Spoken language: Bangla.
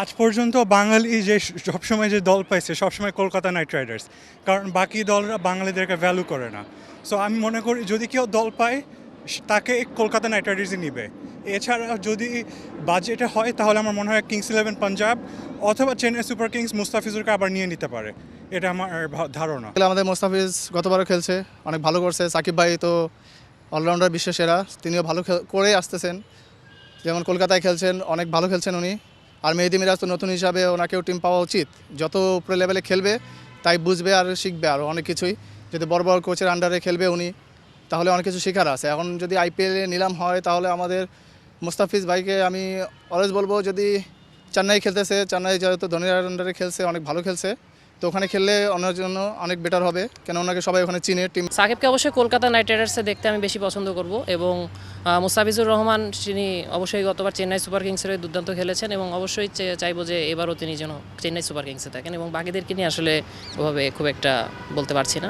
আজ পর্যন্ত বাঙালি যে সবসময় যে দল পাইছে সবসময় কলকাতা নাইট রাইডার্স, কারণ বাকি দলরা বাঙালিদেরকে ভ্যালু করে না। সো আমি মনে করি যদি কেউ দল পায় তাকে কলকাতা নাইট রাইডার্সই নিবে। এছাড়া যদি বাজেটে হয় তাহলে আমার মনে হয় কিংস ইলেভেন পাঞ্জাব অথবা চেন্নাই সুপার কিংস মুস্তাফিজুরকে আবার নিয়ে নিতে পারে, এটা আমার ধারণা। আমাদের মোস্তাফিজ গতবারও খেলছে, অনেক ভালো করছে। সাকিব ভাই তো অলরাউন্ডার বিশ্ব সেরা, তিনিও ভালো করে আসতেছেন। যেমন কলকাতায় খেলছেন, অনেক ভালো খেলছেন উনি। আর মেহেদী মিরাজ তো নতুন হিসাবে ওনাকেও টিম পাওয়া উচিত। যত উপরে লেভেলে খেলবে তাই বুঝবে আর শিখবে আরও অনেক কিছুই। যদি বড় বড় কোচের আন্ডারে খেলবে উনি, তাহলে অনেক কিছু শেখার আছে। এখন যদি আইপিএলে নিলাম হয় তাহলে আমাদের মুস্তাফিজ ভাইকে আমি অলওয়েজ বলবো, যদি চেন্নাই খেলতেছে, চেন্নাই যেহেতু ধোনির আন্ডারে খেলছে, অনেক ভালো খেলছে, তো ওখানে খেললে ওনার জন্য অনেক বেটার হবে, কেন ওনাকে সবাই ওখানে চিনে টিম। সাকিবকে অবশ্যই কলকাতা নাইট রাইডার্সে দেখতে আমি বেশি পছন্দ করব এবং মুস্তাফিজুর রহমান তিনি অবশ্যই গতবার চেন্নাই সুপার কিংসের দুর্দান্ত খেলেছেন এবং অবশ্যই চাইবো যে এবারও তিনি যেন চেন্নাই সুপার কিংসে থাকেন এবং বাকিদেরকে নিয়ে আসলে ওভাবে খুব একটা বলতে পারছি না।